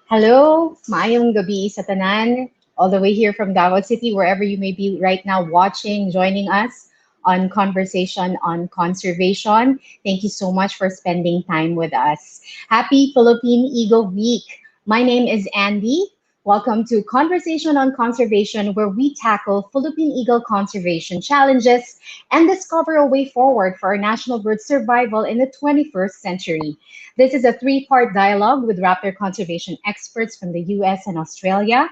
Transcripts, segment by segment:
Hello, maayong gabi sa tanan, all the way here from Davao City, wherever you may be right now watching, joining us on Conversation on Conservation. Thank you so much for spending time with us. Happy Philippine Eagle Week. My name is Andy. Welcome to Conversation on Conservation, where we tackle Philippine eagle conservation challenges and discover a way forward for our national bird survival in the 21st century. This is a three-part dialogue with raptor conservation experts from the US and Australia,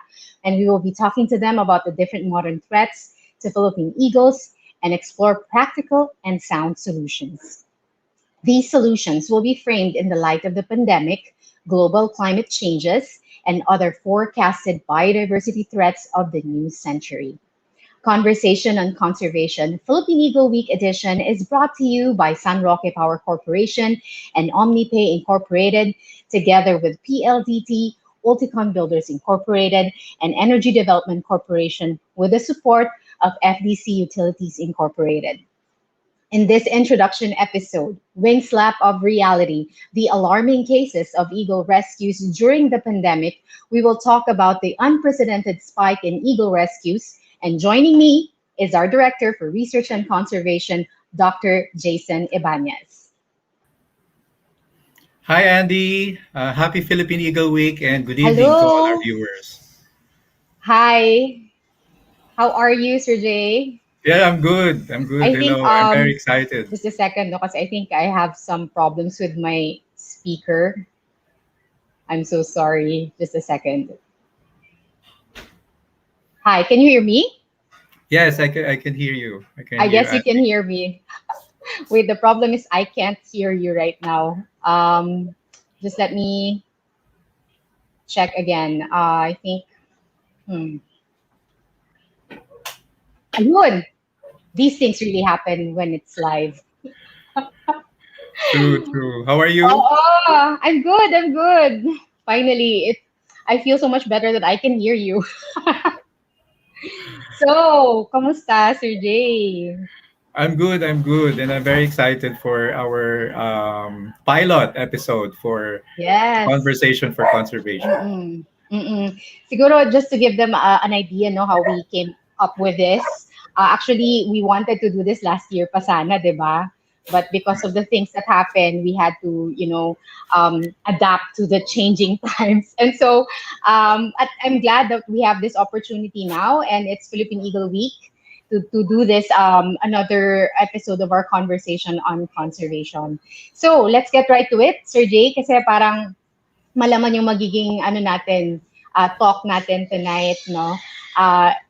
and we will be talking to them about the different modern threats to Philippine eagles and explore practical and sound solutions. These solutions will be framed in the light of the pandemic, global climate changes, and other forecasted biodiversity threats of the new century. Conversation on Conservation Philippine Eagle Week Edition is brought to you by San Roque Power Corporation and OmniPay Incorporated, together with PLDT, Ulticon Builders Incorporated, and Energy Development Corporation, with the support of FDC Utilities Incorporated. In this introduction episode, Wingslap of Reality, the alarming cases of eagle rescues during the pandemic, we will talk about the unprecedented spike in eagle rescues. And joining me is our Director for Research and Conservation, Dr. Jayson Ibañez. Hi, Andy. Happy Philippine Eagle Week and good evening to all our Hello. viewers. Hi. How are you, Sir Jay? Yeah, I'm good. I'm good. I think Hello. I'm very excited. just a second, no, because I think I have some problems with my speaker. I'm so sorry. Just a second. Hi, can you hear me? Yes, I can hear you. I can I hear guess you can Andy. hear me. Wait, the problem is I can't hear you right now. Just let me check again. I think, hmm. Ayun. These things really happen when it's live. True, true. How are you? Oh, I'm good. I'm good. Finally, I feel so much better that I can hear you. So, kamusta, Sir Jay? I'm good. I'm good. And I'm very excited for our pilot episode for Yes. Conversation for Conservation. Mm-mm. Mm-mm. Siguro just to give them an idea, no, how we came up with this. Actually, we wanted to do this last year pa sana, 'di ba? But because of the things that happened, we had to, adapt to the changing times. And so, I'm glad that we have this opportunity now, and it's Philippine Eagle Week to do this another episode of our conversation on conservation. So let's get right to it, Sir Jay, kasi parang malaman yung magiging ano natin, talk natin tonight, no?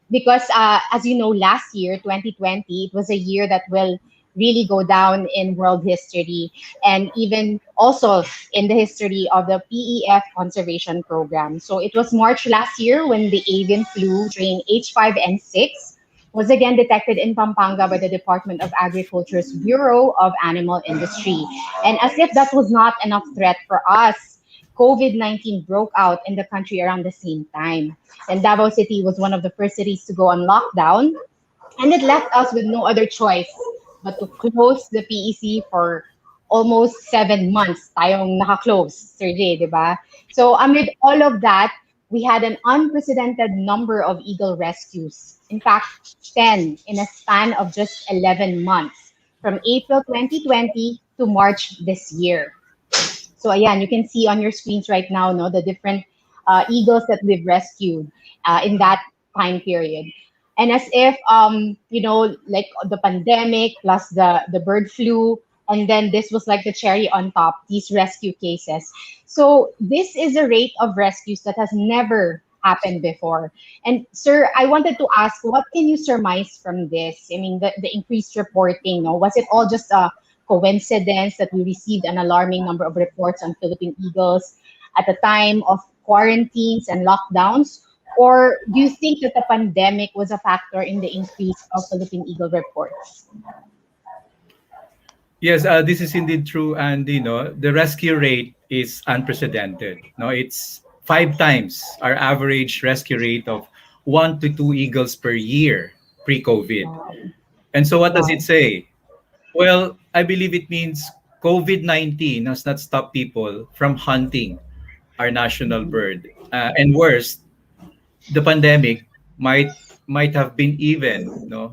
Because as you know, last year, 2020, it was a year that will really go down in world history and even also in the history of the PEF conservation program. So it was March last year when the avian flu strain H5N6 was again detected in Pampanga by the Department of Agriculture's Bureau of Animal Industry. And as if that was not enough threat for us, COVID-19 broke out in the country around the same time. And Davao City was one of the first cities to go on lockdown. And it left us with no other choice but to close the PEC for almost 7 months. Tayong naka-close, Sir Jay, di ba? So amid all of that, we had an unprecedented number of eagle rescues. In fact, 10 in a span of just 11 months, from April 2020 to March this year. So ayan, you can see on your screens right now, no, the different eagles that we've rescued in that time period. And as if like the pandemic plus the bird flu, and then this was like the cherry on top, these rescue cases. So this is a rate of rescues that has never happened before. And sir, I wanted to ask, what can you surmise from this? I mean, the increased reporting, no? Was it all just a coincidence that we received an alarming number of reports on Philippine eagles at the time of quarantines and lockdowns? Or do you think that the pandemic was a factor in the increase of Philippine eagle reports? Yes, this is indeed true, and the rescue rate is unprecedented. No, it's five times our average rescue rate of 1 to 2 eagles per year pre-COVID. Wow. And so, what does it Wow. say? Well, I believe it means COVID-19 has not stopped people from hunting our national Mhm. bird. And worst, the pandemic might have been even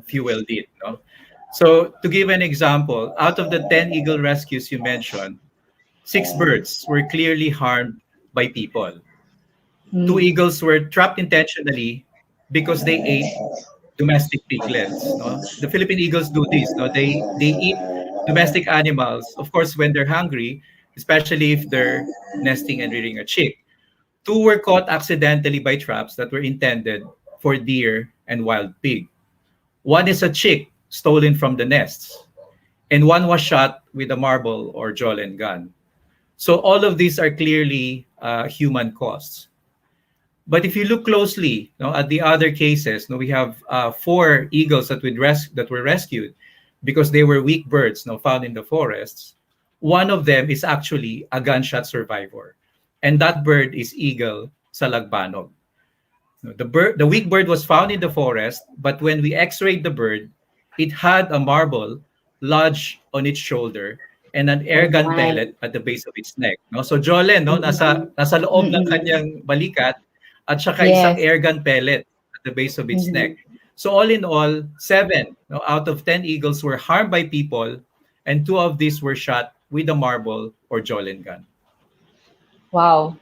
fueled it. No? So to give an example, out of the 10 eagle rescues you mentioned, 6 birds were clearly harmed by people. Two Mm. eagles were trapped intentionally because they ate domestic piglets. No? The Philippine eagles do this. No? They eat domestic animals, of course, when they're hungry, especially if they're nesting and rearing a chick. Two were caught accidentally by traps that were intended for deer and wild pig. One is a chick stolen from the nests, and one was shot with a marble or Jolene gun. So all of these are clearly human costs. But if you look closely, at the other cases, we have 4 eagles that were rescued because they were weak birds, found in the forests. One of them is actually a gunshot survivor, and that bird is eagle salagbanog. The weak bird was found in the forest, but when we X-rayed the bird, it had a marble lodged on its shoulder and an air Oh gun my. pellet at the base of its neck. No, so Jolen, Mm-mm. nasa loob ng Mm-mm. kanyang balikat at saka isang Yes. air gun pellet at the base of its Mhm. neck. So all in all, 7 out of 10 eagles were harmed by people, and 2 of these were shot with a marble or Jolen gun. Wow.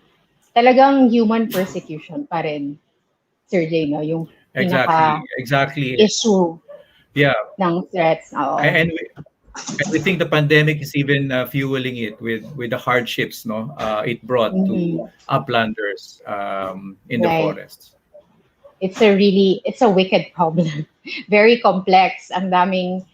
Talagang human persecution pa rin, Sir Jay, no? Yung Exactly. pinaka-issue Yeah, ng threats. Oo. and we think the pandemic is even fueling it with the hardships it brought to Mhm. uplanders in the Right. forests. It's a wicked problem. Very complex. Ang daming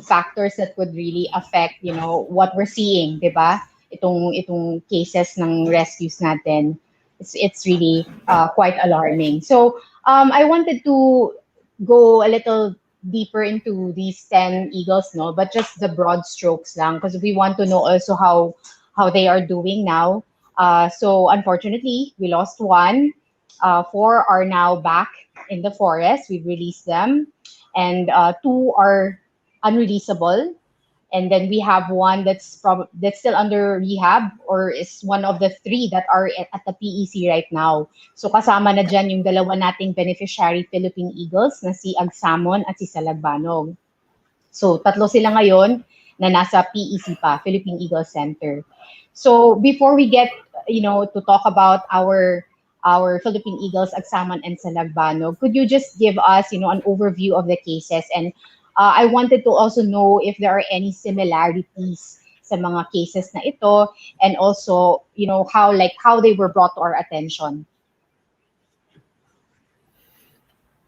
factors that would really affect, what we're seeing, 'di ba? Itong cases ng rescues natin. It's really quite alarming. So, I wanted to go a little deeper into these 10 eagles, no, but just the broad strokes lang because we want to know also how they are doing now. So unfortunately, we lost one. 4 are now back in the forest. We've released them, and 2 are unreleasable. And then we have one that's still under rehab or is one of the 3 that are at the PEC right now. So kasama na dyan yung dalawa nating beneficiary Philippine Eagles na si Agsamon at si Salagbanog. So tatlo sila ngayon na nasa PEC pa, Philippine Eagle Center. So before we get, to talk about our Philippine Eagles, Agsamon and Salagbanog, could you just give us, an overview of the cases? And I wanted to also know if there are any similarities sa mga cases na ito, and also, how they were brought to our attention.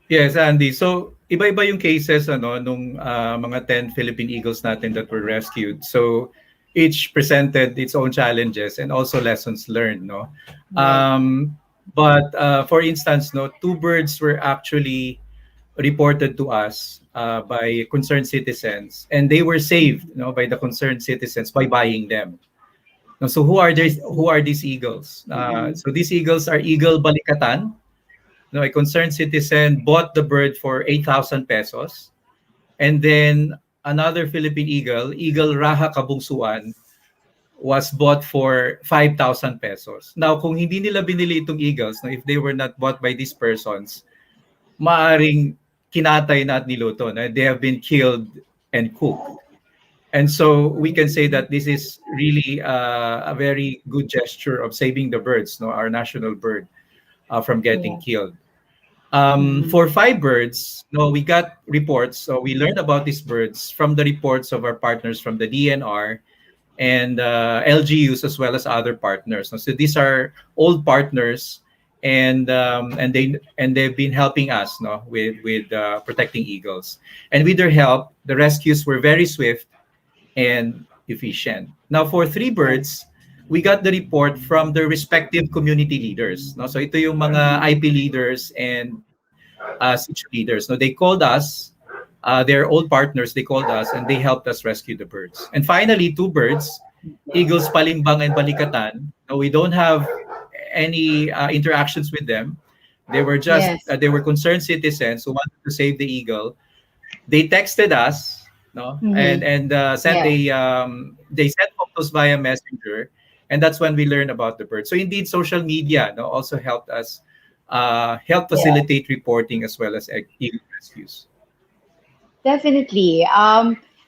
Yes, Andy. So iba-iba yung cases nung mga 10 Philippine Eagles natin that were rescued. So each presented its own challenges and also lessons learned, no. Right. But for instance, 2 birds were actually reported to us by concerned citizens, and they were saved, by the concerned citizens by buying them. No, so I who see. are these eagles? Mm-mm. So these eagles are eagle balikatan. No, a concerned citizen bought the bird for 8,000 pesos, and then another Philippine eagle, eagle raha kabungsuan, was bought for 5,000 pesos. Now, kung hindi nila binili itong eagles, no, if they were not bought by these persons, maaring kinatay na at niluto. No? They have been killed and cooked. And so we can say that this is really a very good gesture of saving the birds, no, our national bird, from getting Yeah. killed. Mm-mm. For 5 birds, no, we got reports. So we learned about these birds from the reports of our partners from the DNR and LGUs as well as other partners. So these are old partners, and they've been helping us, no, with protecting eagles. And with their help, the rescues were very swift and efficient. Now, for 3 birds, we got the report from their respective community leaders. No? So ito yung mga IP leaders and situ leaders. No? They called us, they're old partners, they called us, and they helped us rescue the birds. And finally, 2 birds, eagles palimbang and balikatan. No, we don't have any interactions with them. Yes. They were concerned citizens who wanted to save the eagle. They texted us, no, Mm-hmm. and Yeah. they sent photos via messenger, And that's when we learn about the bird. So indeed, social media, no, also helped us help Yeah. facilitate reporting as well as eagle rescues. Definitely.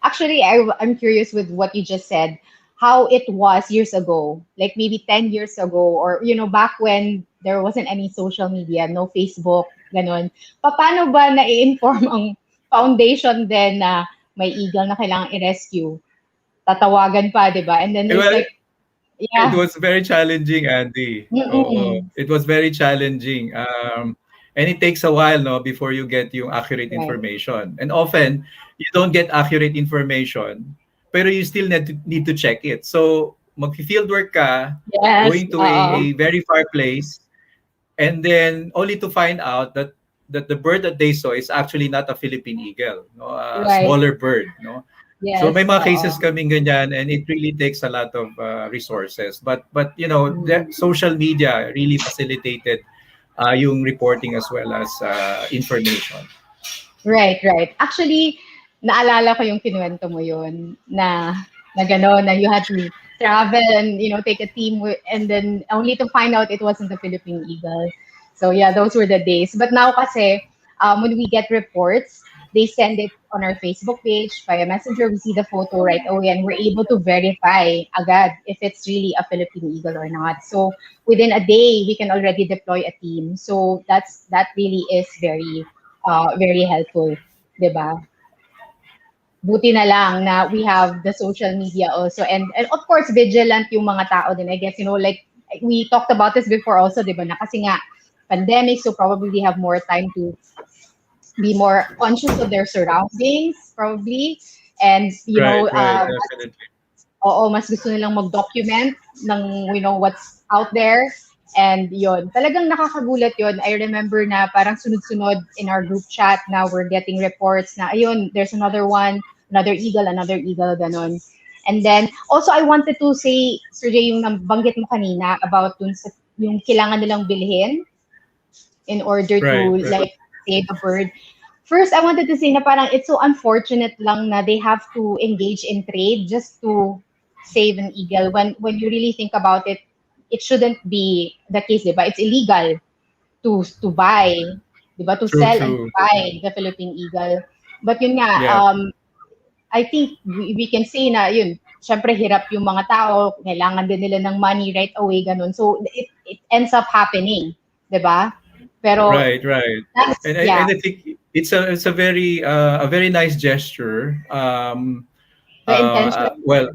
Actually, I'm curious with what you just said, how it was years ago, like maybe 10 years ago, or, back when there wasn't any social media, no Facebook, ganun. Paano ba na-inform ang foundation then na may eagle na kailangang i-rescue? Tatawagan pa, di ba? And then there's Well, like, it yeah. was very challenging, Andy. Oo. Mm-mm. It was very challenging. And it takes a while, no, before you get yung accurate Right. information. And often, you don't get accurate information, pero you still need to check it. So, mag-field work ka, Yes. going to a very far place, and then only to find out that the bird that they saw is actually not a Philippine eagle, no, a Right. smaller bird, no. So may Yes. mga cases kaming ganyan, and it really takes a lot of resources. But the Mm. social media really facilitated yung reporting as well as information. Right, right. Actually, naalala ko yung kinuwento mo yun na gano'n, na you had to travel and, take a team and then only to find out it wasn't the Philippine Eagle. So yeah, those were the days. But now kasi, when we get reports, they send it on our Facebook page via Messenger. We see the photo right away and we're able to verify agad if it's really a Philippine Eagle or not. So within a day, we can already deploy a team. So that really is very helpful, 'di ba? Buti na lang na we have the social media also, and of course vigilant yung mga tao din. I guess, like we talked about this before also, 'di ba? Na kasi nga pandemic, so probably they have more time to be more conscious of their surroundings probably, and Right, right, definitely. mas gusto nilang mag-document ng, what's out there. And yon, talagang nakakagulat yon. I remember na parang sunod-sunod in our group chat na we're getting reports na, ayun, there's another eagle, ganon. And then, also I wanted to say, Sir Jay, yung banggit mo kanina about dun sa, yung kailangan nilang bilhin in order to, Right, right. like, save a bird. First, I wanted to say na parang it's so unfortunate lang na they have to engage in trade just to save an eagle. When you really think about it, it shouldn't be the case, di ba? It's illegal to buy, di ba? To True, sell and to true. buy the Philippine eagle. But yun nga, Yeah. I think we can say na yun, syempre hirap yung mga tao, kailangan din nila ng money right away, ganun. So it ends up happening, di ba? Pero Right, right. that's, And yeah, I think it's a very nice gesture. the intention. Well,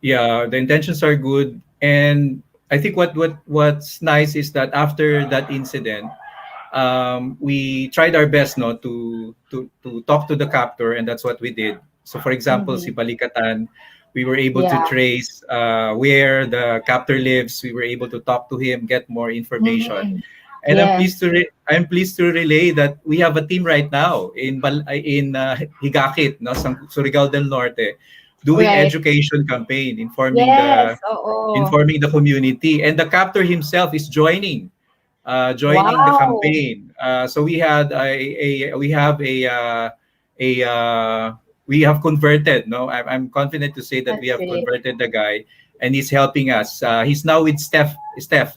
yeah, the intentions are good, and I think what's nice is that after that incident, we tried our best, no, to talk to the captor, and that's what we did. So, for example, Mhm. si Balikatan, we were able to Yeah. trace where the captor lives. We were able to talk to him, get more information. Mhm. And Yes. I'm pleased to relay that we have a team right now in Higakit, no, Surigao del Norte, doing Right. education campaign, Yes. Oo. informing the community, and the captor himself is joining the Wow. campaign. So we had a we have a we have converted. No, I'm confident to say that we That's have great. converted the guy, and he's helping us. He's now with Steph,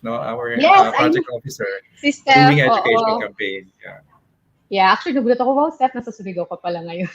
no, our Yes, I know project officer, si doing Steph. education Oo. campaign. Yeah. Yeah, actually, nagulat ako, wow, Steph, nasa Surigao ka pala ngayon.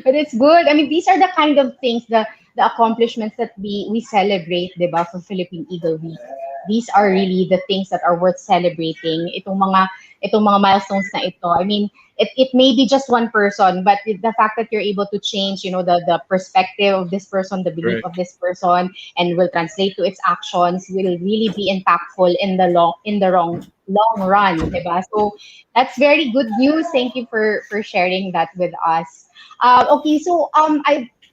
But it's good. I mean, these are the kind of things, the accomplishments that we celebrate, 'di ba, for Philippine Eagle Week. These are really the things that are worth celebrating. Itong mga milestones na ito. I mean, it may be just one person, but the fact that you're able to change, the perspective of this person, the belief Right. of this person, and will translate to its actions, will really be impactful in the long run, 'di ba? So that's very good news. Thank you for sharing that with us. Okay, so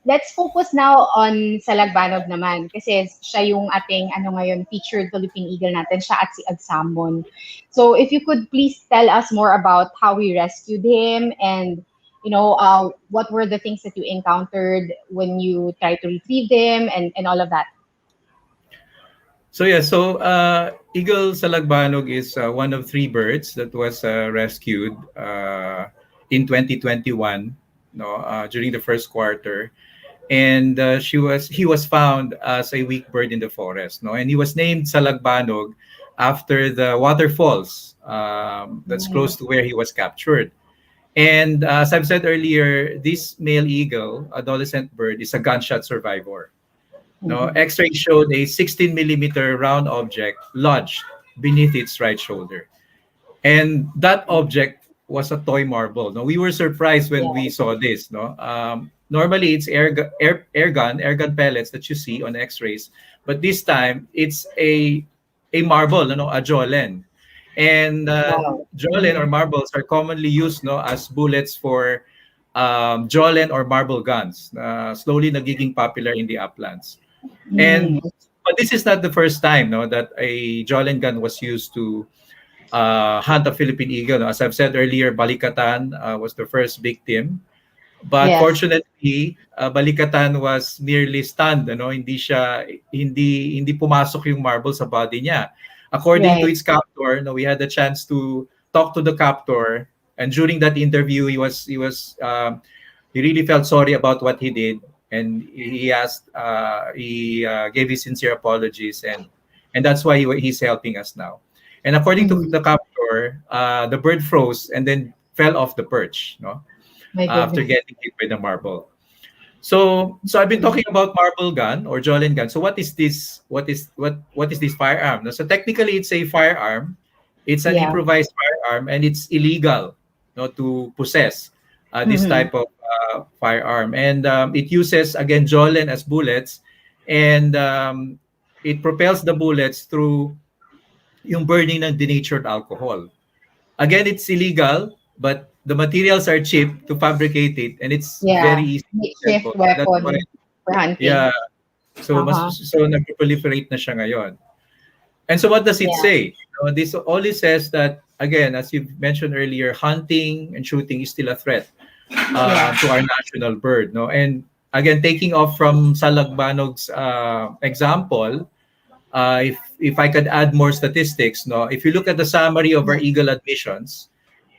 let's focus now on sa Lagbanog naman kasi siya yung ating ngayon featured Philippine Eagle natin, siya at si Agsamon. So if you could please tell us more about how we rescued him and what were the things that you encountered when you tried to retrieve him and all of that. So eagle salagbanog is one of three birds that was rescued in 2021, no, during the first quarter. and he was found as a weak bird in the forest, no, and he was named Salagbanog after the waterfalls that's close to where he was captured. And as I've said earlier, this male eagle, adolescent bird, is a gunshot survivor. No, Mhm. X-ray showed a 16 millimeter round object lodged beneath its right shoulder, and that object was a toy marble. No, we were surprised when we Yeah. saw this. No, normally it's air gun pellets that you see on X-rays, but this time it's a marble, a jolen, and Wow. jolen or Mhm. marbles are commonly used, no, as bullets for jolen or marble guns. Slowly nagiging popular in the uplands, Mm. and but this is not the first time, no, that a jolen gun was used to hunt a Philippine eagle. No? As I've said earlier, Balikatan was the first victim. But Yes. fortunately, Balikatan was nearly stunned. Hindi pumasok yung marble sa body niya. According to Right. its captor, no, we had the chance to talk to the captor, and during that interview, he really felt sorry about what he did, and he gave his sincere apologies, and that's why he's helping us now. And according to Mhm. the captor, the bird froze and then fell off the perch, no, My after goodness. getting hit by the marble. So I've been Mhm. talking about marble gun or Jolin gun. So what is this? What is this firearm? No, so technically, it's a firearm. It's an Yeah. improvised firearm, and it's illegal, no, to possess this Mhm. type of firearm. And it uses again Jolin as bullets, and it propels the bullets through yung burning ng denatured alcohol. Again, it's illegal, but the materials are cheap to fabricate it, and it's very Yeah. easy to Makeshift assemble. That's why, weapon for hunting. yeah. Uh-huh. So nag-proliferate na siya ngayon. And so what does it Yeah. say? This only says that, again, as you mentioned earlier, hunting and shooting is still a threat Yeah. to our national bird. No, and again, taking off from Salagbanog's example, if I could add more statistics, no, if you look at the summary of our Yes. eagle admissions,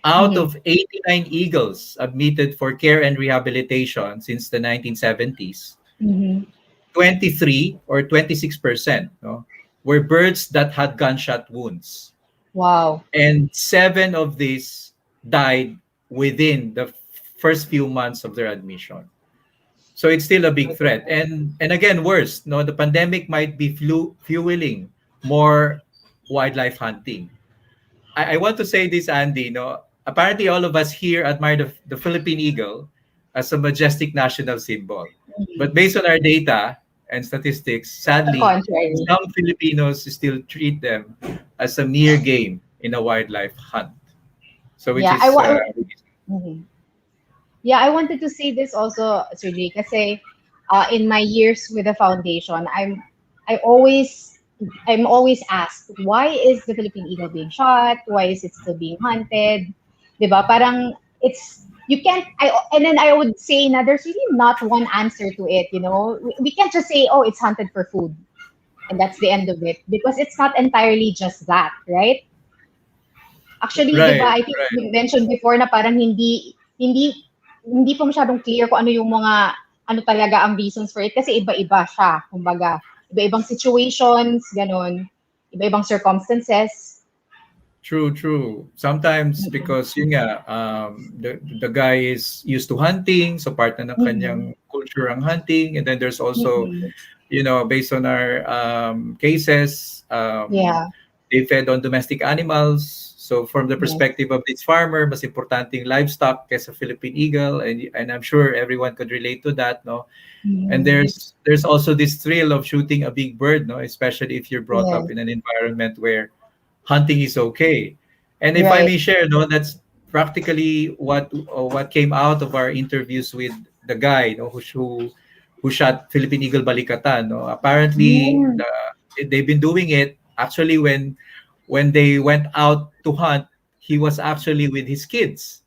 out Mhm. of 89 eagles admitted for care and rehabilitation since the 1970s, Mhm. 23 or 26%, no, were birds that had gunshot wounds. Wow. And seven of these died within the first few months of their admission. So it's still a big My threat. goodness. And again, worse, no, the pandemic might be fueling more wildlife hunting. I want to say this, Andy. No, apparently all of us here admire the Philippine eagle as a majestic national symbol. Mhm. But based on our data and statistics, The sadly, contrary. some Filipinos still treat them as a mere game in a wildlife hunt. So, which Yeah, is mhm. Yeah, I wanted to say this also, Sir Jay, kasi in my years with the foundation, I always I'm always asked, why is the Philippine eagle being shot? Why is it still being hunted? 'Di ba? Parang it's you can't and then I would say na there's really not one answer to it, you know. We can't just say, oh, it's hunted for food and that's the end of it because it's not entirely just that, right? Actually, 'di right, ba, I think right. you mentioned before na parang hindi hindi pa masyadong clear kung ano yung mga ano talaga ang reasons for it kasi iba-iba siya. Kumbaga, iba-ibang situations, gano'n, iba-ibang circumstances. True, true. Sometimes Mm. because yun nga, the guy is used to hunting, so part na ng Mhm. kanyang culture ang hunting, and then there's also, Mm. based on our cases, Yeah. they fed on domestic animals. So from the Yes. perspective of this farmer, mas importante yung livestock kesa Philippine eagle, and I'm sure everyone could relate to that, no? And Mm. there's also this thrill of shooting a big bird, no? Especially if you're brought up Yes. in an environment where hunting is okay. And if I Right. may share, no, that's practically what came out of our interviews with the guy, no, who shot Philippine Eagle Balikatan. No, apparently Mm. they've been doing it actually when they went out to hunt. He was actually with his kids,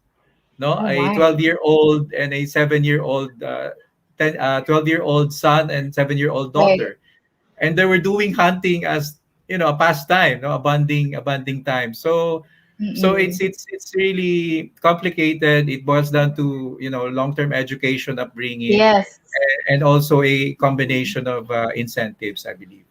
no, Oh a my. 12-year-old and a 7-year-old, 12-year-old son and 7-year-old Right. daughter, and they were doing hunting as a pastime, no, a bonding time. So So Mm-mm. it's really complicated. It boils down to long-term education, upbringing, Yes. and also a combination of incentives, I believe.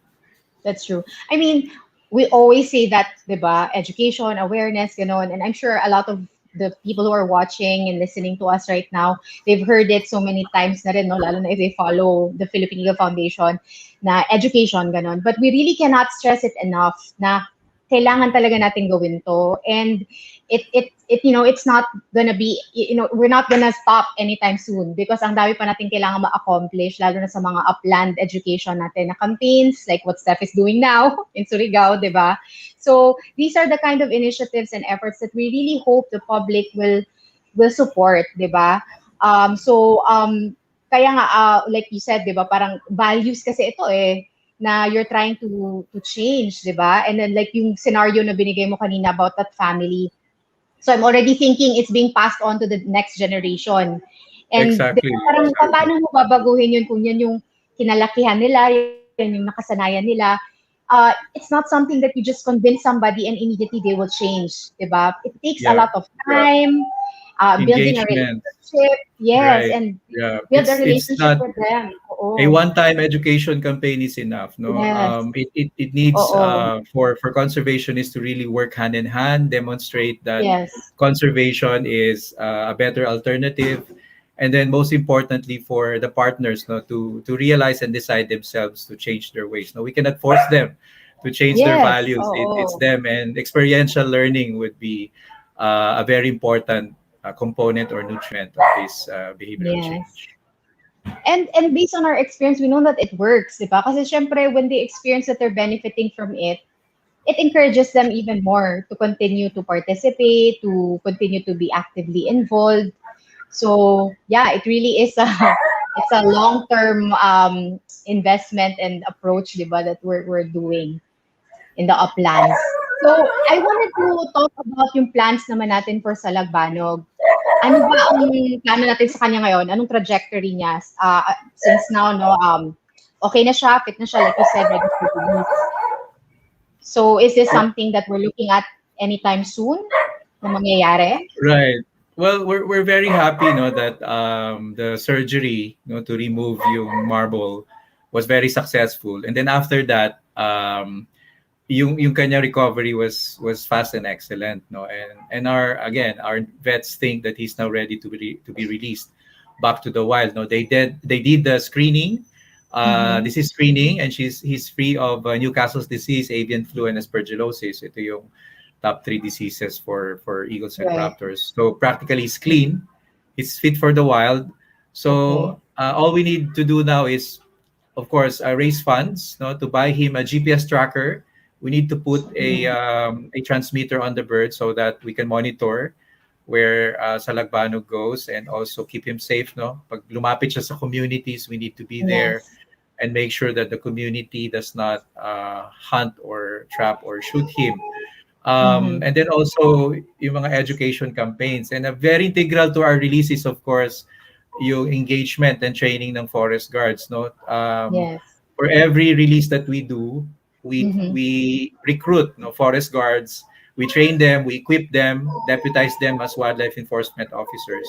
That's true. I mean, we always say that, 'di ba? Education, awareness, ganon. And I'm sure a lot of the people who are watching and listening to us right now, they've heard it so many times na rin, no? Lalo na if they follow the Philippine Eagle Foundation na education, ganon. But we really cannot stress it enough na kailangan talaga natin gawin to. And it's not gonna be, we're not gonna stop anytime soon because ang dami pa natin kailangan ma-accomplish, lalo na sa mga upland education natin na campaigns, like what Steph is doing now in Surigao, di ba? So these are the kind of initiatives and efforts that we really hope the public will support, di ba? Kaya nga, like you said, di ba, parang values kasi ito na you're trying to change, di ba? And then like yung scenario na binigay mo kanina about that family. So I'm already thinking it's being passed on to the next generation. And di Exactly, ba, parang exactly. paano mo babaguhin yun kung yan yung kinalakihan nila, yan yung nakasanayan nila. It's not something that you just convince somebody and immediately they will change, di ba? It takes a Yeah, lot of time, building a engagement, relationship, yes, right? and Yeah, build a it's relationship not with them. a Oo. one-time education campaign is enough. No, Yes. it needs Oo. for conservationists to really work hand in hand, demonstrate that Yes. conservation is a better alternative, and then most importantly for the partners, no, to realize and decide themselves to change their ways. No, we cannot force them to change their Yes. values. It's Oo. them, and experiential learning would be a very important component or nutrient of this behavioral Yes. change. And based on our experience, we know that it works, di ba? Kasi syempre, when they experience that they're benefiting from it encourages them even more to continue to participate, to continue to be actively involved. So yeah, it really is a it's a long-term investment and approach, di ba, that we're doing in the uplands. So I wanted to talk about yung plans naman natin for Salagbanog. Ano ba ang plano natin sa kanya ngayon? Anong trajectory niya? Since now, no, okay na siya, fit na siya, like you said, ready to release. So is this something that we're looking at anytime soon na mangyayari? Right. Well, we're very happy, no, that the surgery, to remove yung marble was very successful, and then after that, yung kanya recovery was fast and excellent, no, and our vets think that he's now ready to be released back to the wild. No, they did the screening. Mm-hmm. This is screening, and he's free of Newcastle's disease, avian flu, and aspergillosis. Ito yung top three diseases for eagles and Right. raptors. So practically, he's clean. He's fit for the wild. So Okay. all we need to do now is, of course, raise funds, no, to buy him a GPS tracker. We need to put Mm-hmm. a transmitter on the bird so that we can monitor where Salagbanog goes and also keep him safe. No, pag lumapit siya sa communities, we need to be there Yes. and make sure that the community does not hunt or trap or shoot him. Mm-hmm. And then also yung mga education campaigns, and a very integral to our release is of course yung engagement and training ng forest guards, no. Yes. For every release that we do, Mm-hmm. we recruit, no, forest guards. We train them, we equip them, deputize them as wildlife enforcement officers,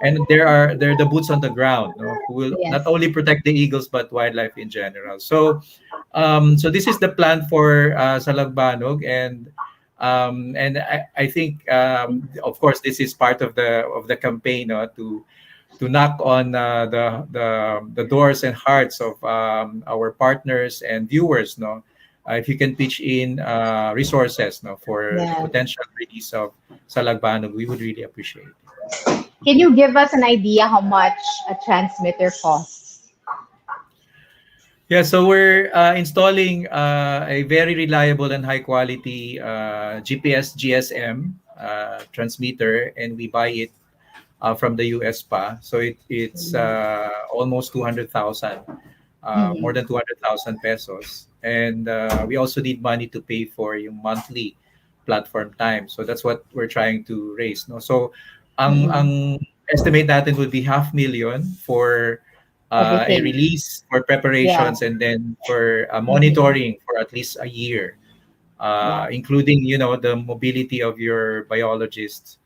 and they're the boots on the ground, no, who will not Yes. only protect the eagles but wildlife in general. So this is the plan for Salagbanog, and I think of course this is part of the campaign, no, to knock on the doors and hearts of our partners and viewers, no. If you can pitch in resources, no, for the Yes. potential release of Salagbanog, we would really appreciate it. Can you give us an idea how much a transmitter costs? Yeah, so we're installing a very reliable and high quality GPS GSM transmitter, and we buy it from the US pa. So it's almost 200,000, more Mm-hmm. than 200,000 pesos. And we also need money to pay for yung monthly platform time. So that's what we're trying to raise. No? So Mm-hmm. ang estimate natin would be 500,000 for a Everything. release, for Yeah. preparations, and then for Mm-hmm. monitoring for at least a year. Yeah. including the mobility of your biologists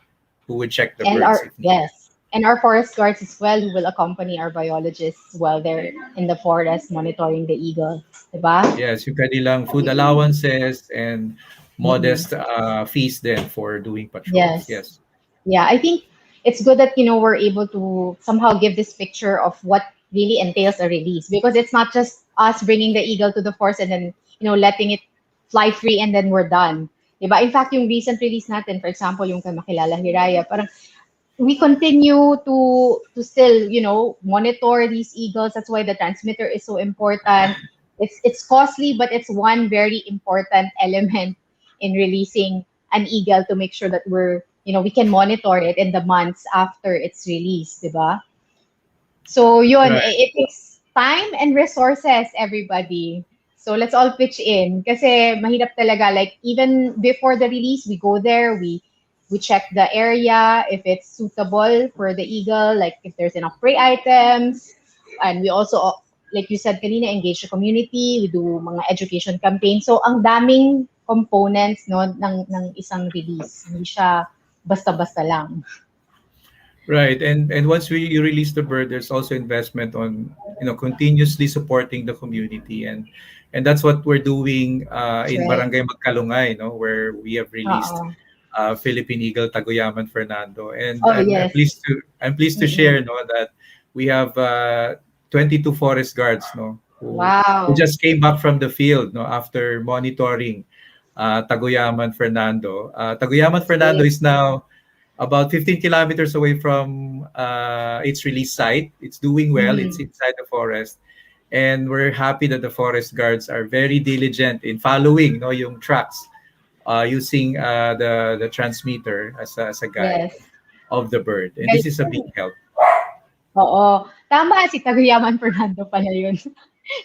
who would check the And birds our if needed. yes, and our forest guards as well who will accompany our biologists while they're in the forest monitoring the eagle, diba? Yes, yung kanilang food allowances and Mm-mm. modest fees then for doing patrols. Yes. Yes. Yeah, I think it's good that we're able to somehow give this picture of what really entails a release, because it's not just us bringing the eagle to the forest and then letting it fly free and then we're done. Diba? In fact, yung recent release natin, for example, yung kay Makilala Hiraya, parang we continue to still monitor these eagles. That's why the transmitter is so important. It's costly, but it's one very important element in releasing an eagle, to make sure that we can monitor it in the months after it's released, diba? So yun, Right. it takes time and resources, everybody. So let's all pitch in. Kasi mahirap talaga. Like, even before the release, we go there, we check the area, if it's suitable for the eagle, like if there's enough prey items. And we also, like you said kanina, engage the community, we do mga education campaign. So ang daming components, no, ng isang release. Hindi siya basta-basta lang. Right. And once you release the bird, there's also investment on continuously supporting the community, and that's what we're doing That's in right. Barangay Magkalungay, where we have released Oo. Philippine Eagle Tagoyaman Fernando, and Oh, I'm yes. pleased to Mm-mm. share that we have 22 forest guards who Wow. just came back from the field after monitoring Tagoyaman Fernando. Tagoyaman Fernando Great. is now about 15 kilometers away from its release site. It's doing well. It's Mhm. inside the forest. And we're happy that the forest guards are very diligent in following yung tracks, using the transmitter as a guide Yes. of the bird. And this is a big Galing. help. Oo. Tama, si Taguyaman Fernando pala yun.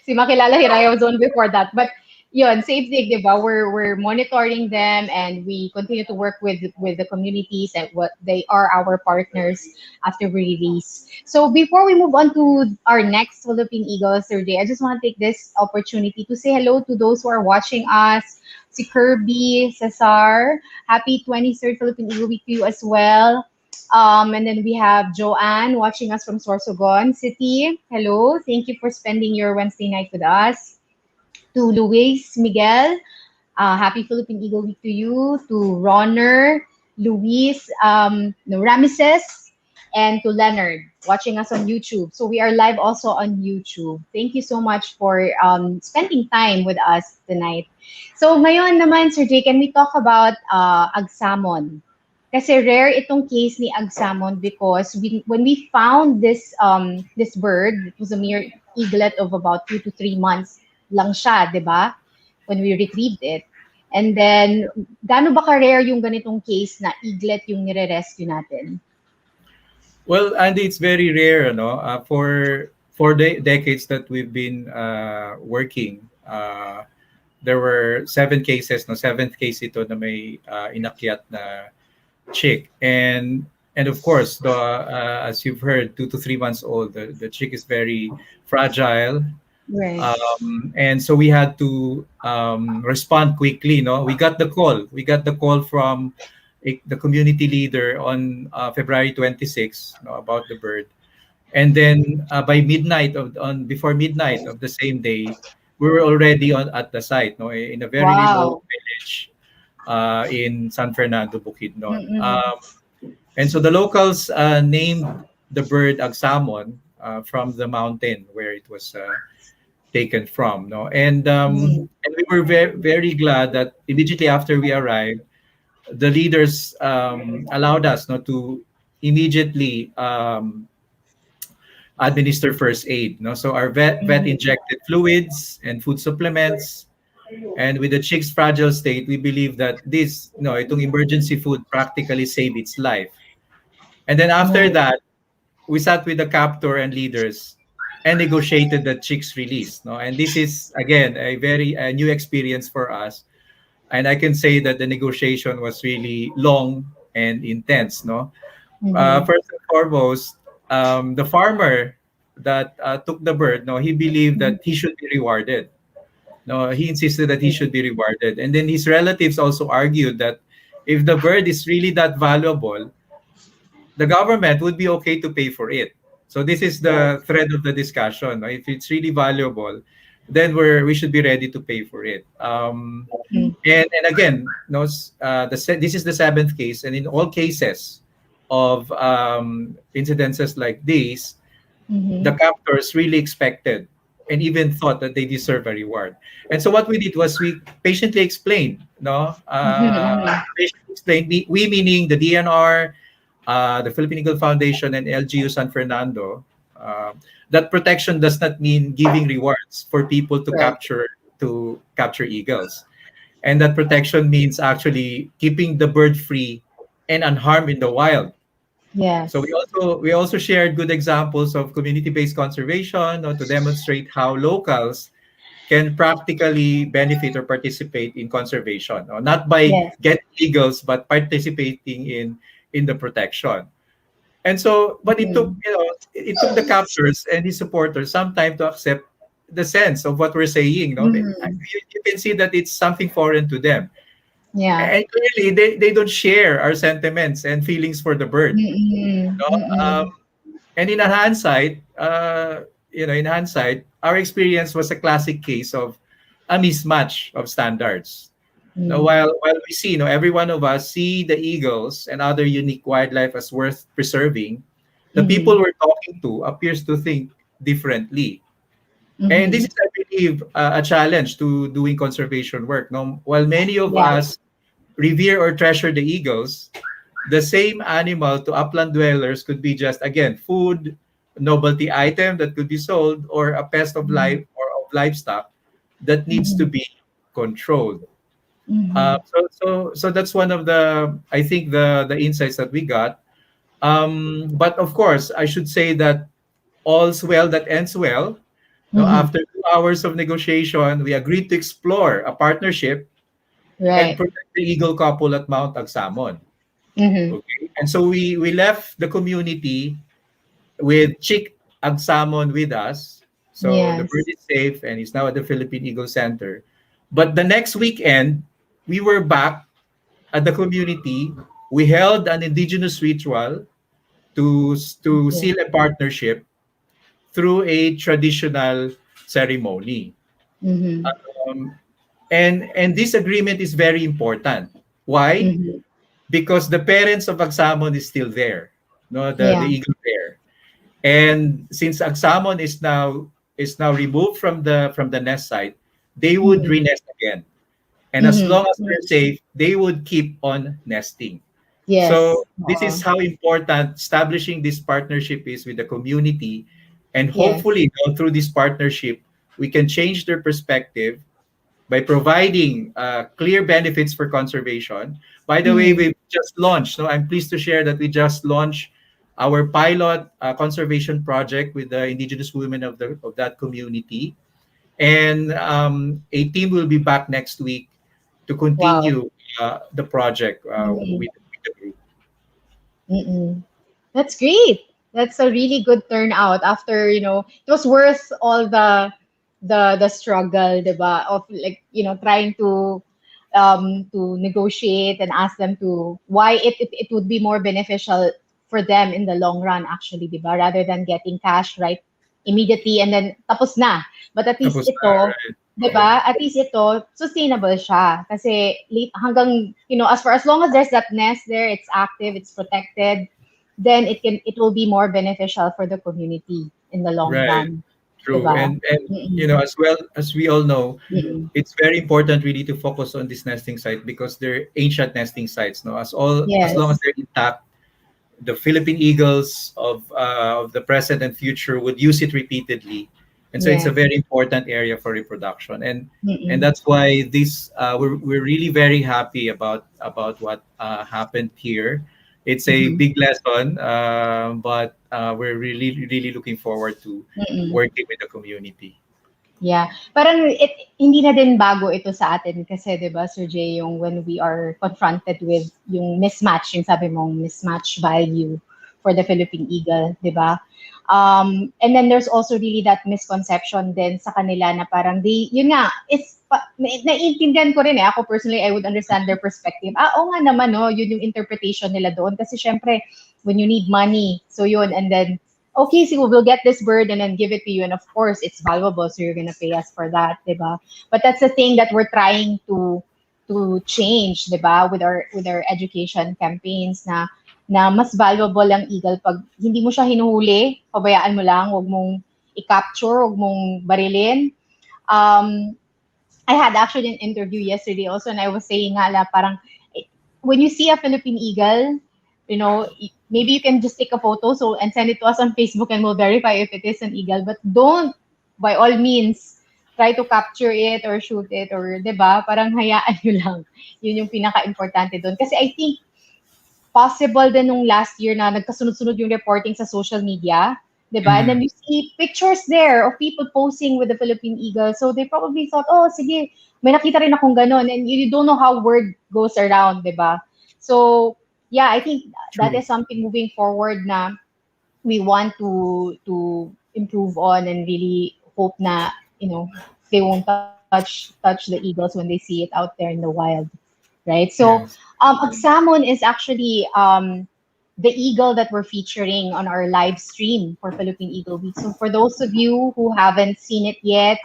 Si Makilala Hiraya was on before that. But yun, same thing, di ba? We're monitoring them, and we continue to work with the communities, and what they are our partners after we release. So before we move on to our next Philippine Eagle survey, I just want to take this opportunity to say hello to those who are watching us. Si Kirby, Cesar, happy 23rd Philippine Eagle Week to you as well. And then we have Joanne watching us from Sorsogon City. Hello. Thank you for spending your Wednesday night with us. To Luis Miguel, happy Philippine Eagle Week to you. To Ronner, Luis, no, Ramesses, and to Leonard watching us on YouTube. So we are live also on YouTube. Thank you so much for spending time with us tonight. So ngayon naman, Sir Jay, can we talk about agsamon? Kasi rare itong case ni agsamon, because when we found this bird, it was a mere eaglet of about 2 to 3 months lang siya, di ba? When we retrieved it. And then, gaano ba ka-rare yung ganitong case na eaglet yung nire-rescue natin? Well, Andy, it's very rare, no? For decades that we've been working, there were 7 cases, no? Seventh case ito na may inakyat na chick, and of course, as you've heard, 2 to 3 months old, the chick is very fragile, Right. and so we had to respond quickly. No, we got the call from the community leader on February 26th, about the bird, and then by midnight before midnight of the same day, we were already on at the site, no, in a very remote Wow. village in San Fernando, Bukidnon. Mm-mm. And so the locals named the bird Agsamon, from the mountain where it was taken from. No, Mm. and we were very very glad that immediately after we arrived, the leaders allowed us, no, to immediately administer first aid. No, so our vet Mhm. injected fluids and food supplements. And with the chick's fragile state, we believe that this, no, itong emergency food practically saved its life. And then after Oh. that, we sat with the captor and leaders and negotiated the chick's release. No, and this is again a very new experience for us. And I can say that the negotiation was really long and intense. No, Mhm. first and foremost, the farmer that took the bird, no, he believed that he should be rewarded. No, he insisted that he should be rewarded. And then his relatives also argued that if the bird is really that valuable, the government would be okay to pay for it. So this is Yes. the thread of the discussion. No? If it's really valuable, then we should be ready to pay for it. Mm. And again, no, this is the seventh case, and in all cases of incidences like these, the Mm-hmm. captors really expected and even thought that they deserve a reward. And so what we did was we patiently explained, no, Mm-hmm. patiently explained, we meaning the DNR, the Philippine Eagle Foundation, and LGU San Fernando, uh, that protection does not mean giving rewards for people Right. to capture eagles, and that protection means actually keeping the bird free and unharmed in the wild. So Yes. we also shared good examples of community-based conservation, to demonstrate how locals can practically benefit or participate in conservation, not by Yes. getting eagles, but participating in the protection. And so, but Mm-hmm. it took the captors and his supporters some time to accept the sense of what we're saying. No, Mm-hmm. you can see that it's something foreign to them, Yeah. and clearly they don't share our sentiments and feelings for the bird. Mm-mm. No? Um, Mm-mm. and in hindsight, our experience was a classic case of a mismatch of standards. Now, Mm. while we see, every one of us see the eagles and other unique wildlife as worth preserving, the people Mm-hmm. we're talking to appears to think differently. And this Mm-hmm. is, I believe, a challenge to doing conservation work. No, while many of Yeah. us revere or treasure the eagles, the same animal to upland dwellers could be just, again, food, novelty item that could be sold, or a pest of Mm-hmm. life or of livestock that needs to Mm-hmm. be controlled. Mm-hmm. So that's one of the, I think, the insights that we got. But of course, I should say that all's well that ends well. Now, Mm-hmm. after 2 hours of negotiation, we agreed to explore a partnership and Right. protect the eagle couple at Mount Agsamon. Mm-hmm. Okay, and so we left the community with Chick Agsamon with us. So the bird Yes. is safe and is now at the Philippine Eagle Center. But the next weekend, we were back at the community. We held an indigenous ritual to Okay. seal a partnership through a traditional ceremony. Mm-hmm. Um, and this agreement is very important. Why? Mm-hmm. Because the parents of Agsamon is still there, no, the Yeah. eagle pair. And since Agsamon is now removed from the nest site, they would Mm-hmm. renest again. And as long as Mm-hmm. they're safe, they would keep on nesting. Yes. So this is Oo. how important establishing this partnership is with the community. And Yes. hopefully, through this partnership, we can change their perspective by providing clear benefits for conservation. By the way, Mm-hmm. we just launched. So I'm pleased to share that we just launched our pilot conservation project with the indigenous women of that community, and a team will be back next week to Wow. continue the project Mm-hmm. with the group. Mm-mm. That's great. That's a really good turnout after, it was worth all the struggle, diba, of like, trying to negotiate and ask them to why it would be more beneficial for them in the long run actually, diba, rather than getting cash right immediately and then tapos na. But at least Tapos na, ito, right? Oo. 'di ba? At least ito sustainable siya kasi late hanggang as long as there's that nest there, it's active, it's protected, then it will be more beneficial for the community in the long Right. run, True. 'di ba? And Mm-mm. as well as we all know, Mm-mm. it's very important really to focus on this nesting site because they're ancient nesting sites. No, as long as Yes. they're intact, the Philippine eagles of the present and future would use it repeatedly, and so it's a Yes. very important area for reproduction. And Mm-mm. that's why this we're really very happy about what happened here. It's a Mm-hmm. big lesson, but we're really really looking forward to Mm-mm. working with the community. Yeah. Parang hindi na din bago ito sa atin kasi 'di ba Sir Jay, yung when we are confronted with yung mismatch, yung sabi mong mismatch value for the Philippine Eagle, di ba? And then there's also really that misconception din sa kanila na parang yun nga, naiintindihan ko rin ako personally, I would understand their perspective. Oo nga naman, no, yun yung interpretation nila doon. Kasi syempre, when you need money, so yun, and then, okay, so we'll get this bird and then give it to you. And of course, it's valuable, so you're gonna pay us for that, di ba? But that's the thing that we're trying to change, di ba? With our education campaigns na mas valuable ang eagle pag hindi mo siya hinuhuli, pabayaan mo lang, wag mong i-capture, wag mong barilin. I had actually an interview yesterday also, and I was saying nga parang when you see a Philippine eagle, you know, maybe you can just take a photo and send it to us on Facebook and we'll verify if it is an eagle. But don't, by all means, try to capture it or shoot it or, di ba? Parang hayaan nyo lang. Yun yung pinaka-importante doon. Kasi I think possible din nung last year na nagkasunod-sunod yung reporting sa social media, di ba? And then you see pictures there of people posing with the Philippine Eagle. So they probably thought, oh, sige, may nakita rin akong ganun. And you don't know how word goes around, di ba? So, yeah, I think that is something moving forward na we want to improve on and really hope na, you know, they won't touch the eagles when they see it out there in the wild, right? So, Agsamon is actually the eagle that we're featuring on our live stream for Philippine Eagle Week. So for those of you who haven't seen it yet,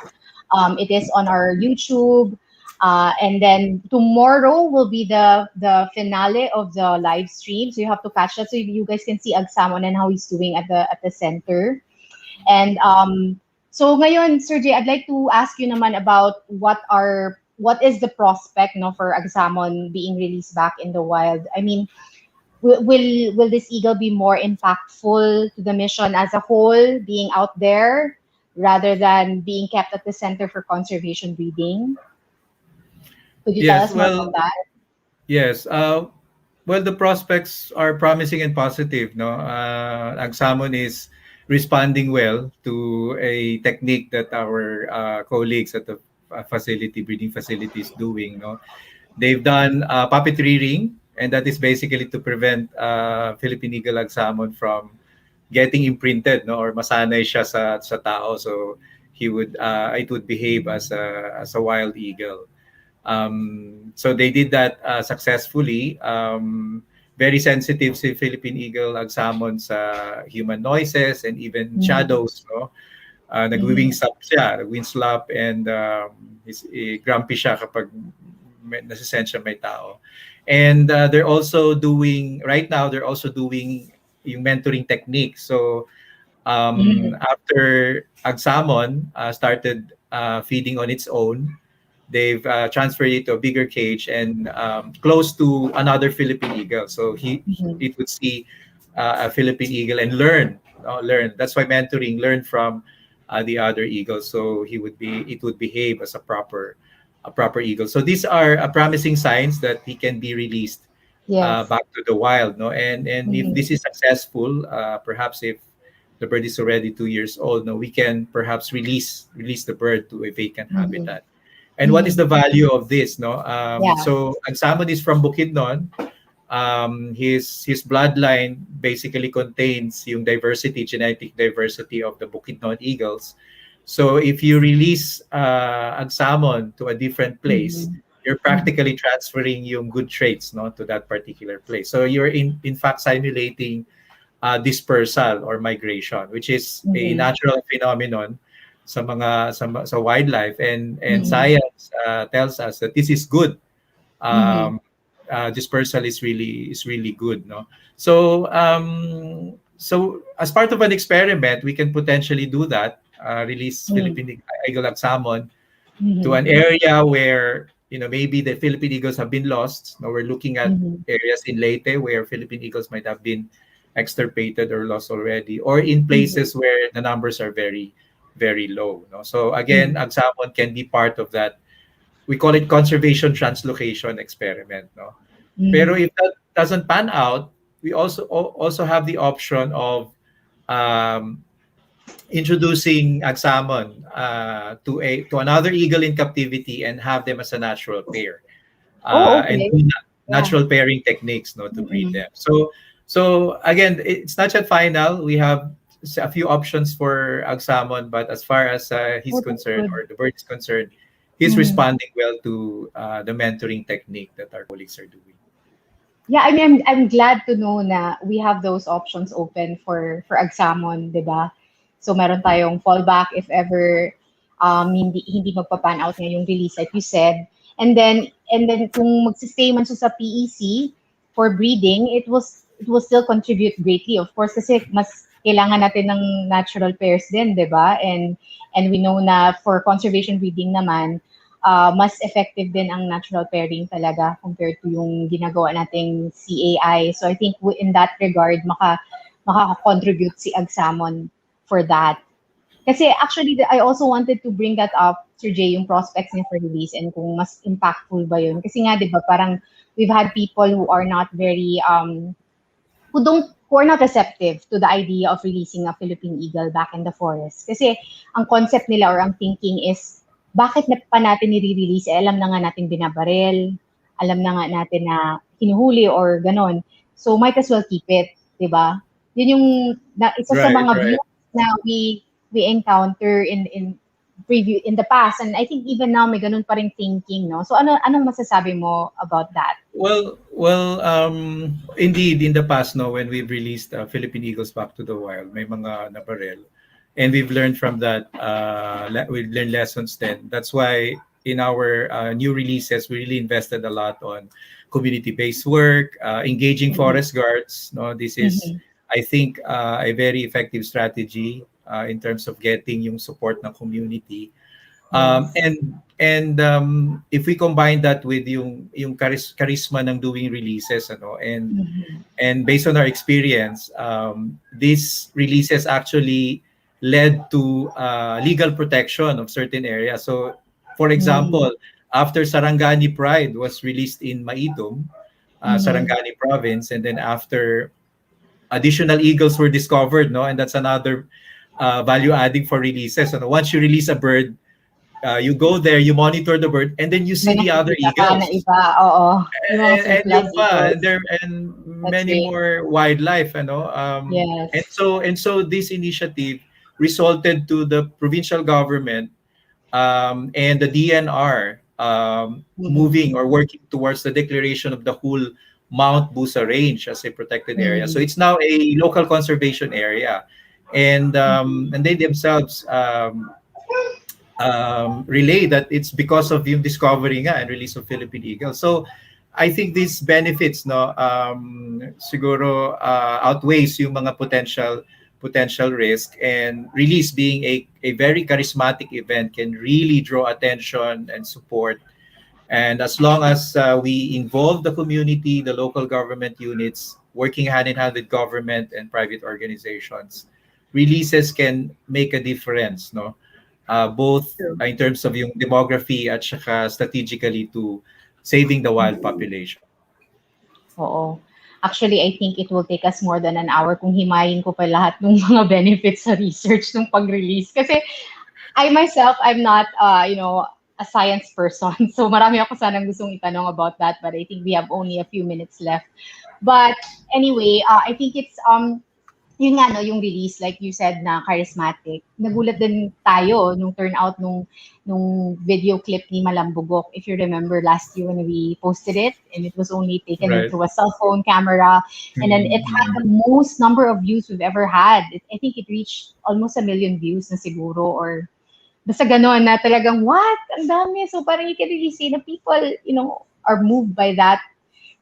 it is on our YouTube. And then tomorrow will be the finale of the live stream. So you have to catch that so you guys can see Agsamon and how he's doing at the center. And so ngayon, Sir Jay, I'd like to ask you naman about what is the prospect, no, for Agsamon being released back in the wild. I mean, will this eagle be more impactful to the mission as a whole, being out there rather than being kept at the center for conservation breeding? Could you tell us more about that? Yes. Well, the prospects are promising and positive. No, Agsamon is responding well to a technique that our colleagues at the breeding facility is doing. No, they've done puppet rearing, and that is basically to prevent Philippine Eagle Agsamon from getting imprinted, no, or masanay siya sa tao, so it would behave as a wild eagle. So they did that successfully. Very sensitive si Philippine Eagle Agsamon sa human noises and even shadows, no? Nag-wingslap siya, nag-wingslap, and grumpy siya kapag nasa-sense siya may tao. And right now they're also doing yung mentoring technique. So after Agsamon started feeding on its own, they've transferred it to a bigger cage and close to another Philippine eagle. So it would see a Philippine eagle and learn. That's why mentoring, learn from the other eagles. So it would behave as a proper eagle. So these are promising signs that he can be released back to the wild. No, and if this is successful, perhaps if the bird is already 2 years old, no, we can perhaps release the bird to a vacant habitat. And what is the value of this? No, so Agsamon is from Bukidnon. His bloodline basically contains yung genetic diversity of the Bukidnon eagles. So if you release Agsamon to a different place, you're practically transferring yung good traits, no, to that particular place. So you're in fact simulating dispersal or migration, which is a natural phenomenon sa wildlife, and science tells us that this is good. Dispersal is really good, no? So as part of an experiment, we can potentially do that, release Philippine Eagle Agsamon to an area where, you know, maybe the Philippine eagles have been lost. Now we're looking at areas in Leyte where Philippine eagles might have been extirpated or lost already, or in places where the numbers are very, very low. No? So again, Agsamon can be part of that. We call it conservation translocation experiment. No? Pero if that doesn't pan out, we also have the option of introducing Agsamon to another eagle in captivity and have them as a natural pair. And natural pairing techniques, no, to breed them. So So again, it's not yet final. We have a few options for Agsamon, but as far as he's Oh, that's concerned, good. or the bird is concerned, he's Mhm. responding well to the mentoring technique that our colleagues are doing. Yeah, I mean, I'm glad to know na we have those options open for Agsamon, 'di ba? So meron tayong fallback if ever hindi magpa-pan out nga yung release like you said. And then kung magsi-stay man siya sa PEC for breeding, it will still contribute greatly, of course, kasi mas kailangan natin ng natural pairs din, 'di ba? And we know na for conservation breeding naman, mas effective din ang natural pairing talaga compared to yung ginagawa nating CAI. So I think in that regard, makaka-contribute si Agsamon for that. Kasi actually, I also wanted to bring that up, Sir Jay, yung prospects niya for release and kung mas impactful ba yun. Kasi nga, di ba, parang we've had people who are not very, who are not receptive to the idea of releasing a Philippine eagle back in the forest. Kasi ang concept nila or ang thinking is, bakit na pa natin nire-release? Eh, alam na nga natin binabarel, alam na nga natin na hinuhuli or ganon. So might as well keep it, di ba? Yun yung isa sa Right, mga right. views na we encounter in preview in the past, and I think even now may ganun pa ring thinking, no? So anong masasabi mo about that? Indeed, in the past, no, when we've released Philippine Eagles back to the wild, may mga nabarel. And we've learned from that, we've learned lessons then. That's why in our new releases, we really invested a lot on community-based work, engaging Mhm. forest guards. No, this is, Mhm. I think, a very effective strategy in terms of getting yung support ng community. Yes. If we combine that with yung charisma ng doing releases, ano, Mhm. and based on our experience, these releases actually led to legal protection of certain areas. So, for Mhm. example, after Sarangani Pride was released in Maitum, Mhm. Sarangani province, and then after additional eagles were discovered, no, and that's another value adding for releases. And once you release a bird, you go there, you monitor the bird, and then you May see the other nakikita ka na eagles. iba, oo. Yung mga And surplus yung pa, eagles. and there and That's many great. more wildlife, and Yes. so this initiative resulted to the provincial government and the DNR Mhm. moving or working towards the declaration of the whole Mount Busa Range as a protected area. So Mhm. it's now a local conservation area, and they themselves relay that it's because of yung discovery nga and release of Philippine Eagle. So I think these benefits, no, siguro outweighs yung mga potential risk, and release being a very charismatic event can really draw attention and support. And as long as we involve the community, the local government units, working hand in hand with government and private organizations, releases can make a difference, no? Both True. in terms of yung demography at saka strategically to saving the wild population. Oo. Actually, I think it will take us more than an hour kung himayin ko pa lahat ng mga benefits sa research ng pag-release. Kasi I myself, I'm not, a science person. So marami ako sanang gustong itanong about that, but I think we have only a few minutes left. But anyway, I think it's yun nga no, yung release like you said na charismatic. Nagulat din tayo nung turnout nung video clip ni Malambugok. If you remember last year when we posted it and it was only taken Right. through a cell phone camera, and then it had Mm-hmm. the most number of views we've ever had. I think it reached almost 1 million views na siguro, or basta gano'n na talagang, what? Ang dami. So parang you can really see the people, are moved by that,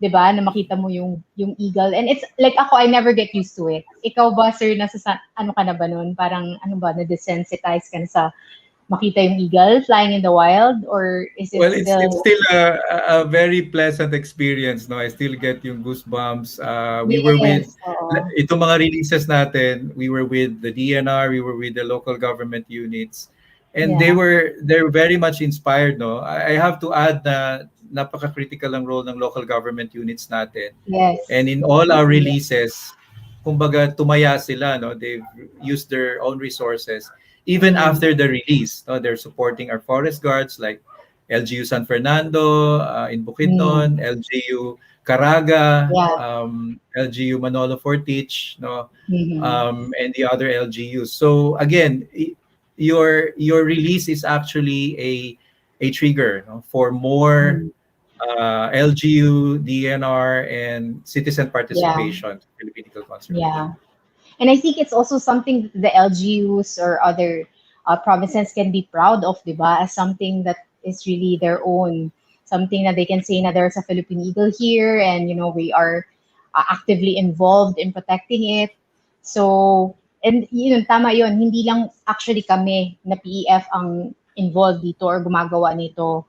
'di ba? Na makita mo yung eagle. And it's like ako, I never get used to it. Ikaw ba, sir, ano ka na ba nun? Parang ano ba, na-desensitize ka na sa makita yung eagle flying in the wild, or is it Well, it's still still a very pleasant experience, no? I still get yung goosebumps. We were with yes, oo. itong mga releases natin. We were with the DNR, we were with the local government units, and Yeah. they're very much inspired, no? I have to add na napaka-critical ang role ng local government units natin. And Yes. in all our releases, kumbaga tumaya sila, no? They've used their own resources even Mm. after the release. No? They're supporting our forest guards, like LGU San Fernando in Mm. Bukidnon, LGU Caraga, Yeah. LGU Manolo Fortich, no, Mm-hmm. and the other LGUs. So again, your release is actually a trigger, no, for more Mm. LGU, DNR, and citizen Yeah. participation to Philippine eagle conservation. Yeah. And I think it's also something the LGUs or other provinces can be proud of, diba? As something that is really their own, something that they can say na there's a Philippine Eagle here, and we are actively involved in protecting it. So, and tama yun, hindi lang actually kami na PEF ang involved dito or gumagawa nito.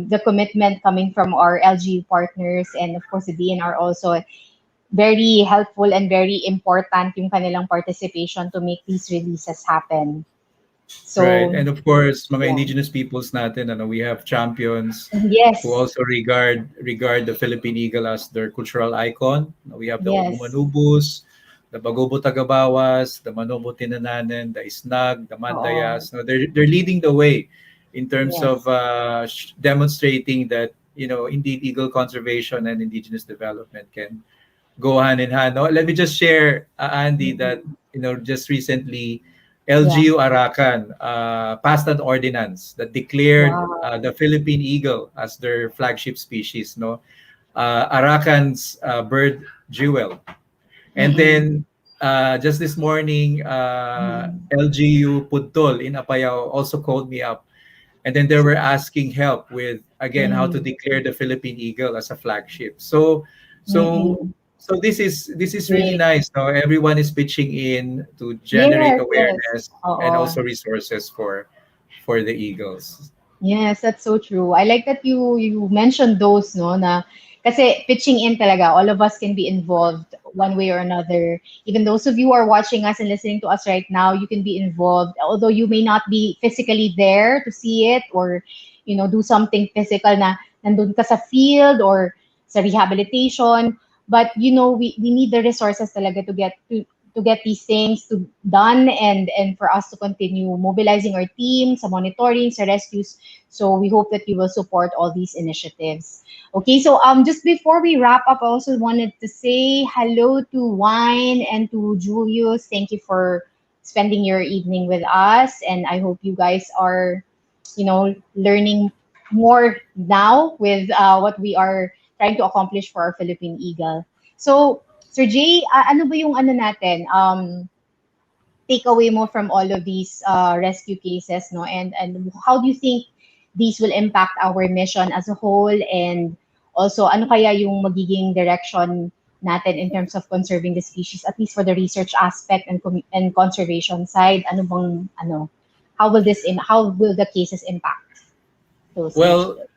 The commitment coming from our LGU partners and of course the DNR also very helpful and very important yung kanilang participation to make these releases happen. Right. So, And of course, mga yeah. indigenous peoples natin, we have champions who Yes. also regard the Philippine eagle as their cultural icon. We have the Yes. Ogumanubus, the Bagobo Tagabawas, the Manobo Tinananen, the Isnag, the Oo. Mandayas. No, they're leading the way in terms of Yes. demonstrating that indeed eagle conservation and indigenous development can go hand in hand. No, let me just share, Andy, that Mhm. just recently Yeah. LGU Arakan passed an ordinance that declared Wow. the Philippine eagle as their flagship species. No, Arakan's bird jewel. And Mm-mm. then just this morning, Mm. LGU Pudtol in Apayao also called me up, and then they were asking help with again how to Mm. declare the Philippine eagle as a flagship. So Mm-mm. so this is really Great. nice. No, everyone is pitching in to generate Yes, yes. awareness and Oo. also resources for the eagles. Yes, that's so true. I like that you mentioned those, no, na kasi pitching in talaga, all of us can be involved one way or another. Even those of you who are watching us and listening to us right now, you can be involved. Although you may not be physically there to see it or, do something physical na nandun ka sa field or sa rehabilitation. But, we need the resources talaga to get these things done and for us to continue mobilizing our team sa monitoring, sa rescues. So we hope that you will support all these initiatives. Okay, so just before we wrap up, I also wanted to say hello to Wine and to Julius. Thank you for spending your evening with us, and I hope you guys are, learning more now with what we are trying to accomplish for our Philippine Eagle. So, Sir Jay, ano ba yung ano natin? Takeaway mo from all of these rescue cases, no? And how do you think these will impact our mission as a whole, and also ano kaya yung magiging direction natin in terms of conserving the species, at least for the research aspect and conservation side? How will the cases impact those Well, initiatives?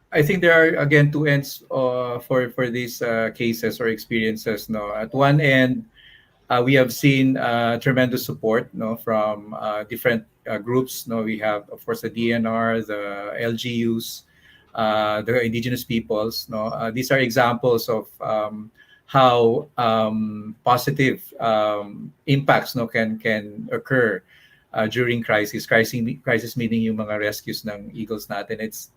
I think there are again two ends for these cases or experiences. No, at one end, we have seen tremendous support, no, from different groups. No, we have of course the DNR, the LGUs, the indigenous peoples. No, these are examples of how positive impacts, no, can occur during crisis meaning yung mga rescues ng eagles natin. It's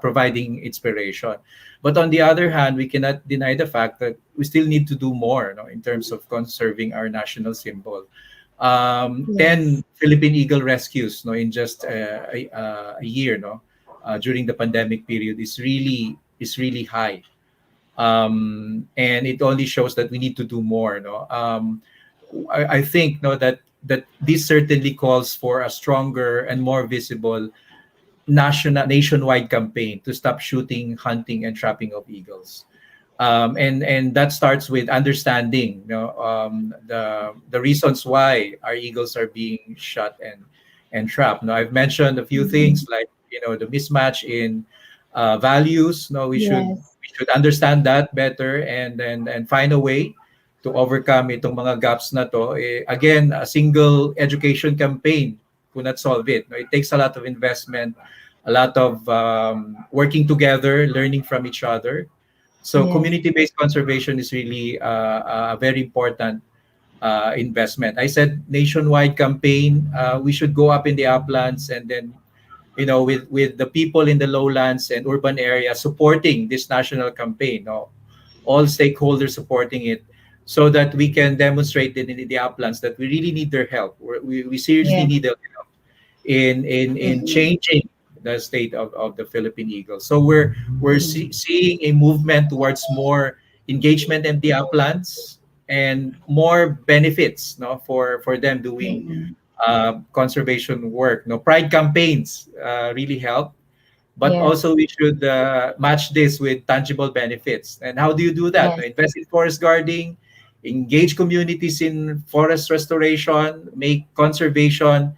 providing inspiration. But on the other hand, we cannot deny the fact that we still need to do more, no, in terms of conserving our national symbol. 10 Yes. Philippine eagle rescues, no, in just a year, no, during the pandemic period is really high, and it only shows that we need to do more. No, I think, no, that this certainly calls for a stronger and more visible nationwide campaign to stop shooting, hunting, and trapping of eagles. And that starts with understanding, the reasons why our eagles are being shot and trapped. Now, I've mentioned a few Mhm. things like the mismatch in values. No, Yes. we should understand that better and find a way to overcome itong mga gaps na to. Again, a single education campaign could not solve it. No, it takes a lot of investment, a lot of working together, learning from each other. So Yes. community-based conservation is really a very important investment. I said nationwide campaign. We should go up in the uplands and then with the people in the lowlands and urban areas supporting this national campaign, all stakeholders supporting it, so that we can demonstrate in the uplands that we really need their help. We seriously Yes. need their help in Mm-mm. changing the state of the Philippine Eagle. So we're Mm-mm. seeing a movement towards more engagement in the uplands and more benefits, for them doing Mm-mm. conservation work. No, pride campaigns really help, but Yes. also we should match this with tangible benefits. And how do you do that? Yes. No, invest in forest guarding, engage communities in forest restoration, make conservation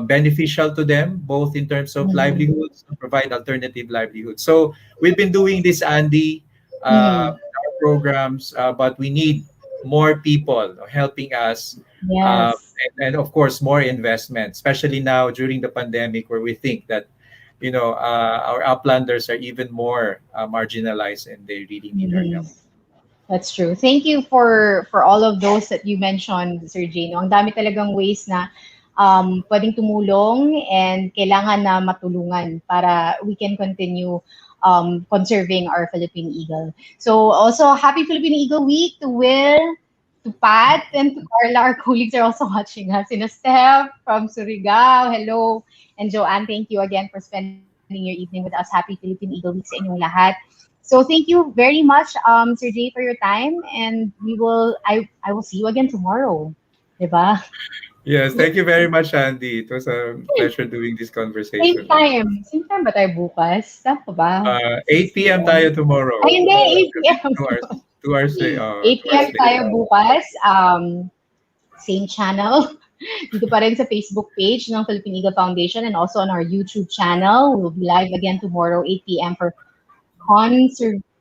beneficial to them, both in terms of Mm-mm. livelihoods and provide alternative livelihoods. So we've been doing this, Andy, Mm-mm. in our programs, but we need more people helping us, uh, Yes. and of course more investment, especially now during the pandemic, where we think that our uplanders are even more marginalized and they really need our help. Mm-hmm. That's true. Thank you for all of those that you mentioned, Sir Jay. No, ang dami talagang ways na pwedeng tumulong and kailangan na matulungan para we can continue conserving our Philippine Eagle. So also, happy Philippine Eagle Week to Will, to Pat, and to Carla. Our colleagues are also watching us. Sina Steph from Surigao, hello. And Joanne, thank you again for spending your evening with us. Happy Philippine Eagle Week sa inyong lahat. So thank you very much, Sir Jay, for your time, and I will see you again tomorrow, diba? Yes, thank you very much, Andy. It was a pleasure doing this Same conversation with you. time. Same time ba tayo bukas? Saan pa ba? 8 p.m. 6 p.m. tayo tomorrow. Ay, hindi. 8 p.m. 2 hours, 2 hours, 8 2 hours p.m. tayo later. bukas. Same channel. Dito pa rin sa Facebook page ng Philippine Eagle Foundation and also on our YouTube channel. We'll be live again tomorrow, 8 p.m. for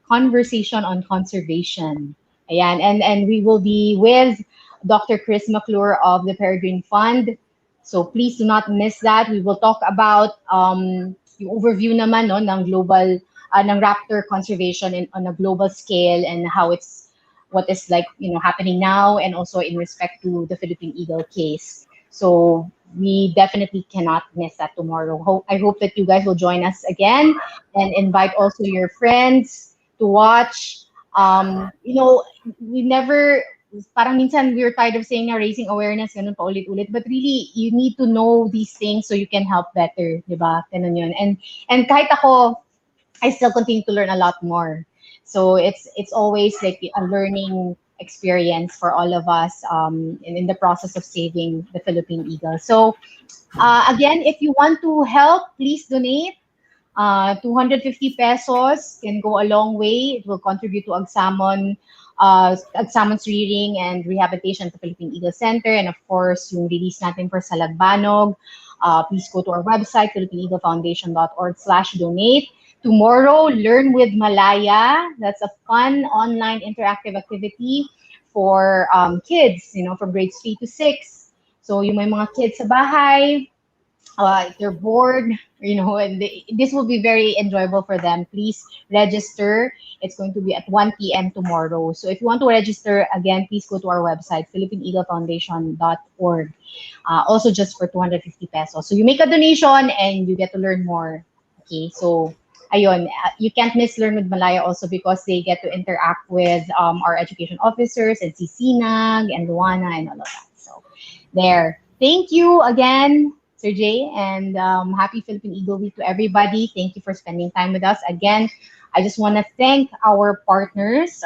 conversation on conservation. Ayan, and we will be with Dr. Chris McClure of the Peregrine Fund. So please do not miss that. We will talk about yung overview naman no ng global ng raptor conservation on a global scale and how it's what is like happening now and also in respect to the Philippine Eagle case. So we definitely cannot miss that tomorrow. I hope that you guys will join us again and invite also your friends to watch. We never, parang minsan we're tired of saying na raising awareness, ganun pa ulit-ulit. But really, you need to know these things so you can help better, di ba? Ganun yun. And kahit ako, I still continue to learn a lot more. So it's always like a learning experience for all of us in the process of saving the Philippine Eagle. So again, if you want to help, please donate. 250 pesos can go a long way. It will contribute to Agsamon's rearing and rehabilitation at the Philippine Eagle Center. And of course, yung release natin for Salagbanog. Please go to our website, philippineaglefoundation.org/donate. Tomorrow, Learn with Malaya. That's a fun online interactive activity for kids, from grades 3 to 6. So yung may mga kids sa bahay, if they're bored, and this will be very enjoyable for them. Please register. It's going to be at 1 p.m. tomorrow. So if you want to register, again, please go to our website, philippineaglefoundation.org. Also just for 250 pesos. So you make a donation and you get to learn more. Okay, so ayun, you can't miss Learn with Malaya also because they get to interact with our education officers and Sinag and Luana and all of that. So there. Thank you again, Sir Jay, and happy Philippine Eagle Week to everybody. Thank you for spending time with us. Again, I just want to thank our partners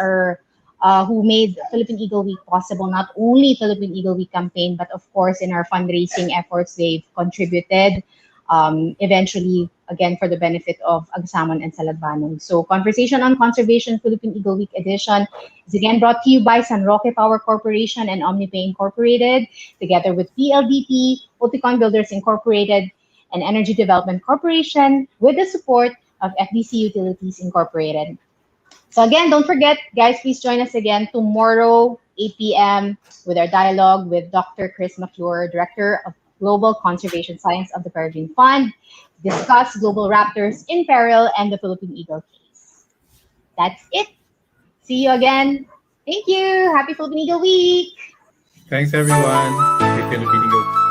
who made Philippine Eagle Week possible, not only Philippine Eagle Week campaign, but of course in our fundraising efforts, they've contributed eventually, again, for the benefit of Agsamon and Salagbanog. So Conversation on Conservation Philippine Eagle Week Edition is again brought to you by San Roque Power Corporation and OmniPay Incorporated, together with PLDT, Oticon Builders Incorporated, and Energy Development Corporation, with the support of FDC Utilities Incorporated. So again, don't forget, guys, please join us again tomorrow, 8 p.m. with our dialogue with Dr. Chris McClure, Director of Global Conservation Science of the Peregrine Fund, discuss global raptors in peril and the Philippine Eagle case. That's it. See you again. Thank you. Happy Philippine Eagle Week. Thanks, everyone. Happy Philippine Eagle.